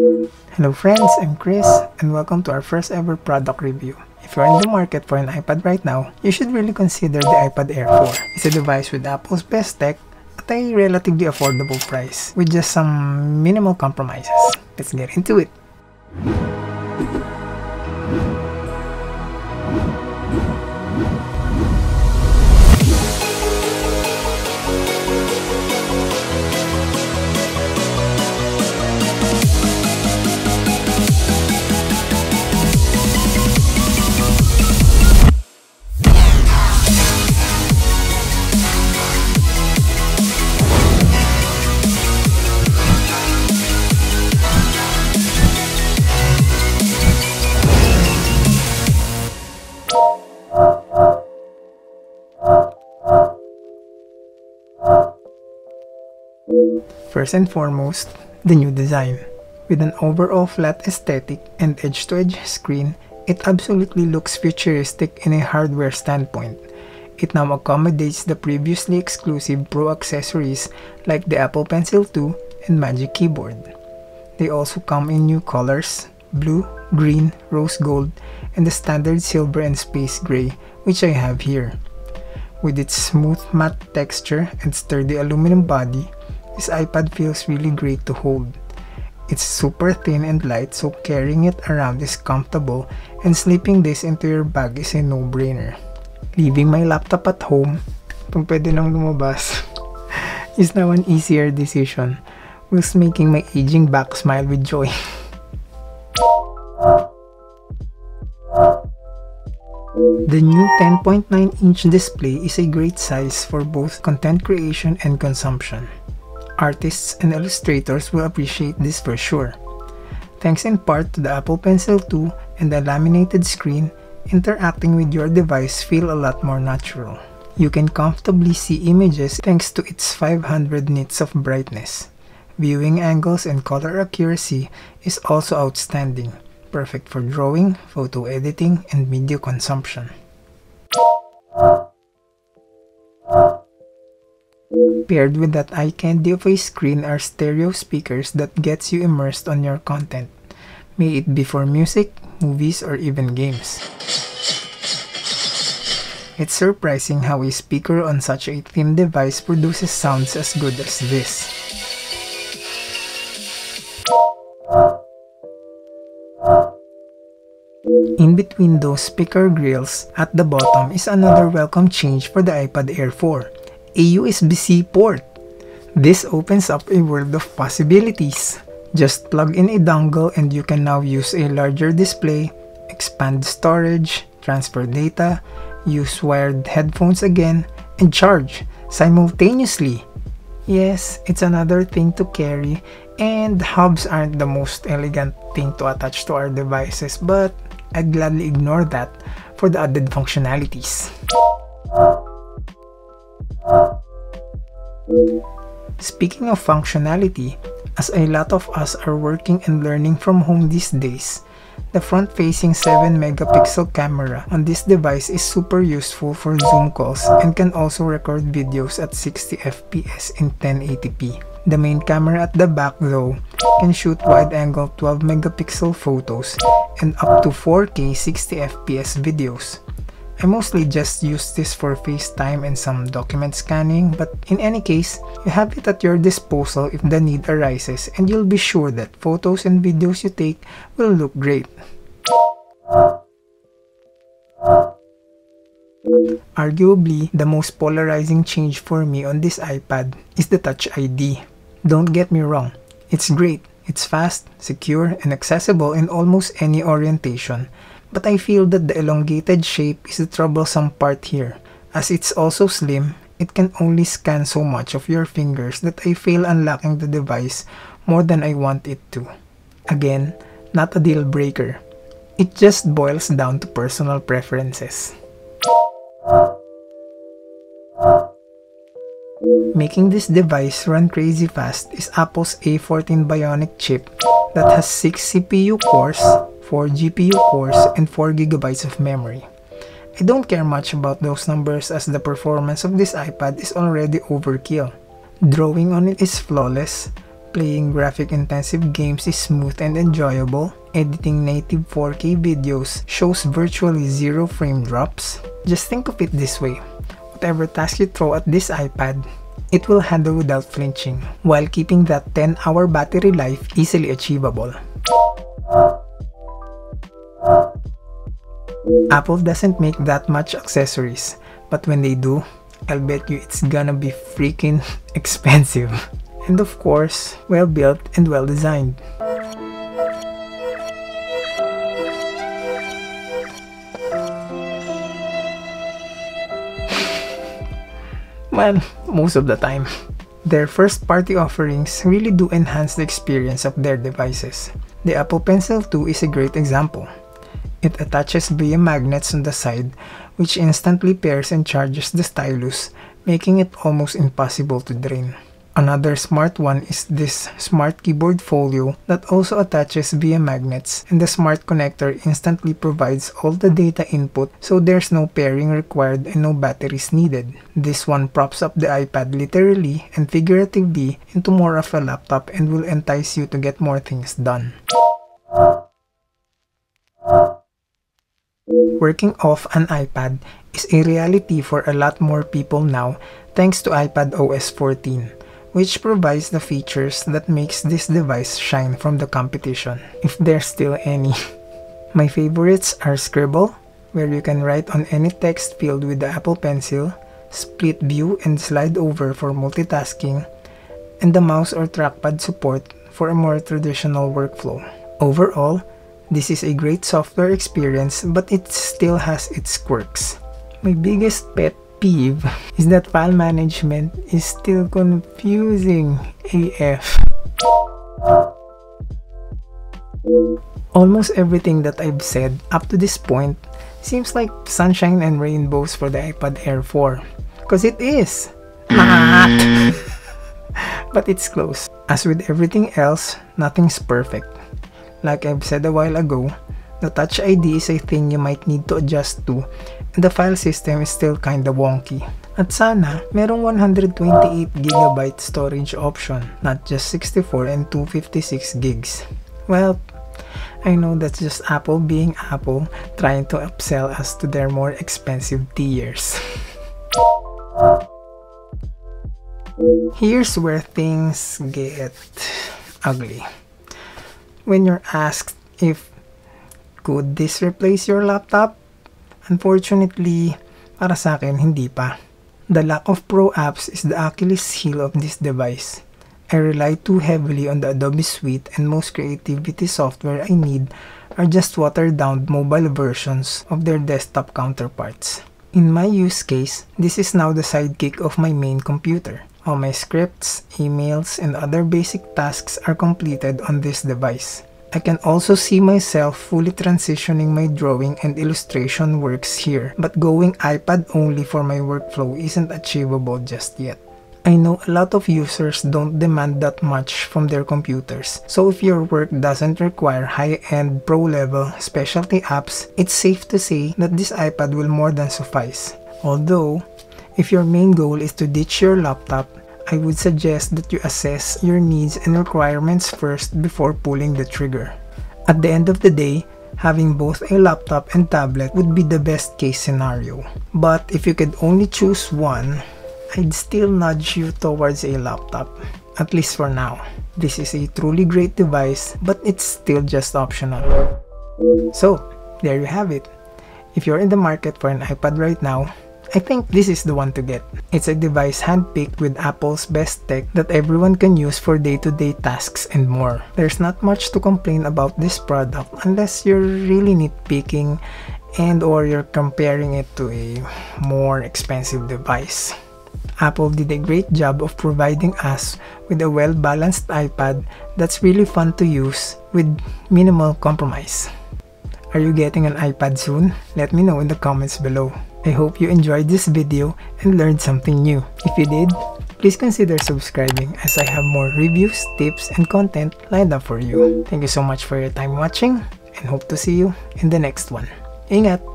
Hello friends, I'm Chris and welcome to our first ever product review. If you're in the market for an iPad right now, you should really consider the iPad Air 4. It's a device with Apple's best tech at a relatively affordable price with just some minimal compromises. Let's get into it. First and foremost, the new design. With an overall flat aesthetic and edge-to-edge screen, it absolutely looks futuristic in a hardware standpoint. It now accommodates the previously exclusive Pro accessories like the Apple Pencil 2 and Magic Keyboard. They also come in new colors, blue, green, rose gold, and the standard silver and space gray, which I have here. With its smooth matte texture and sturdy aluminum body, this iPad feels really great to hold. It's super thin and light, so carrying it around is comfortable, and slipping this into your bag is a no-brainer. Leaving my laptop at home, kung pwede lang lumabas, is now an easier decision, whilst making my aging back smile with joy. The new 10.9-inch display is a great size for both content creation and consumption. Artists and illustrators will appreciate this for sure. Thanks in part to the Apple Pencil 2 and the laminated screen, interacting with your device feels a lot more natural. You can comfortably see images thanks to its 500 nits of brightness. Viewing angles and color accuracy is also outstanding, perfect for drawing, photo editing, and video consumption. Paired with that eye candy of a screen are stereo speakers that gets you immersed on your content, may it be for music, movies, or even games. It's surprising how a speaker on such a thin device produces sounds as good as this. In between those speaker grills, at the bottom is another welcome change for the iPad Air 4. A USB-C port. This opens up a world of possibilities. Just plug in a dongle and you can now use a larger display, expand storage, transfer data, use wired headphones again, and charge simultaneously. Yes, it's another thing to carry, and hubs aren't the most elegant thing to attach to our devices, but I'd gladly ignore that for the added functionalities. Speaking of functionality, as a lot of us are working and learning from home these days, the front-facing 7-megapixel camera on this device is super useful for Zoom calls and can also record videos at 60 FPS in 1080p. The main camera at the back, though, can shoot wide-angle 12-megapixel photos and up to 4K 60 FPS videos. I mostly just use this for FaceTime and some document scanning, but in any case, you have it at your disposal if the need arises, and you'll be sure that photos and videos you take will look great. Arguably, the most polarizing change for me on this iPad is the Touch ID. Don't get me wrong, it's great, it's fast, secure, and accessible in almost any orientation. But I feel that the elongated shape is the troublesome part here. As it's also slim, it can only scan so much of your fingers that I fail unlocking the device more than I want it to. Again, not a deal breaker. It just boils down to personal preferences. Making this device run crazy fast is Apple's A14 Bionic chip that has 6 CPU cores, 4 GPU cores, and 4 GB of memory. I don't care much about those numbers as the performance of this iPad is already overkill. Drawing on it is flawless, playing graphic-intensive games is smooth and enjoyable, editing native 4K videos shows virtually zero frame drops. Just think of it this way, whatever task you throw at this iPad, it will handle without flinching, while keeping that 10-hour battery life easily achievable. Apple doesn't make that much accessories, but when they do, I'll bet you it's gonna be freaking expensive. And of course, well built and well designed. Well, most of the time. Their first-party offerings really do enhance the experience of their devices. The Apple Pencil 2 is a great example. It attaches via magnets on the side, which instantly pairs and charges the stylus, making it almost impossible to drain. Another smart one is this Smart Keyboard Folio that also attaches via magnets, and the smart connector instantly provides all the data input, so there's no pairing required and no batteries needed. This one props up the iPad literally and figuratively into more of a laptop and will entice you to get more things done. Working off an iPad is a reality for a lot more people now thanks to iPad OS 14. Which provides the features that makes this device shine from the competition, if there's still any. My favorites are Scribble, where you can write on any text field with the Apple Pencil, split view and slide over for multitasking, and the mouse or trackpad support for a more traditional workflow. Overall, this is a great software experience, but it still has its quirks. My biggest pet peeve is that file management is still confusing AF. Almost everything that I've said up to this point seems like sunshine and rainbows for the iPad Air 4. Cause it is! Not! But it's close. As with everything else, nothing's perfect. Like I've said a while ago, the Touch ID is a thing you might need to adjust to, and the file system is still kinda wonky. At sana, merong 128GB storage option, not just 64 and 256 gigs. Well, I know that's just Apple being Apple, trying to upsell us to their more expensive tiers. Here's where things get ugly. When you're asked if could this replace your laptop? Unfortunately, para sa akin, hindi pa. The lack of pro apps is the Achilles heel of this device. I rely too heavily on the Adobe suite, and most creativity software I need are just watered-down mobile versions of their desktop counterparts. In my use case, this is now the sidekick of my main computer. All my scripts, emails, and other basic tasks are completed on this device. I can also see myself fully transitioning my drawing and illustration works here, but going iPad only for my workflow isn't achievable just yet. I know a lot of users don't demand that much from their computers, so if your work doesn't require high-end pro-level specialty apps, it's safe to say that this iPad will more than suffice. Although, if your main goal is to ditch your laptop, I would suggest that you assess your needs and requirements first before pulling the trigger. At the end of the day, having both a laptop and tablet would be the best case scenario. But if you could only choose one, I'd still nudge you towards a laptop, at least for now. This is a truly great device, but it's still just optional. So, there you have it. If you're in the market for an iPad right now, I think this is the one to get. It's a device handpicked with Apple's best tech that everyone can use for day-to-day tasks and more. There's not much to complain about this product unless you're really nitpicking and or you're comparing it to a more expensive device. Apple did a great job of providing us with a well-balanced iPad that's really fun to use with minimal compromise. Are you getting an iPad soon? Let me know in the comments below. I hope you enjoyed this video and learned something new. If you did, please consider subscribing as I have more reviews, tips, and content lined up for you. Thank you so much for your time watching and hope to see you in the next one. Ingat!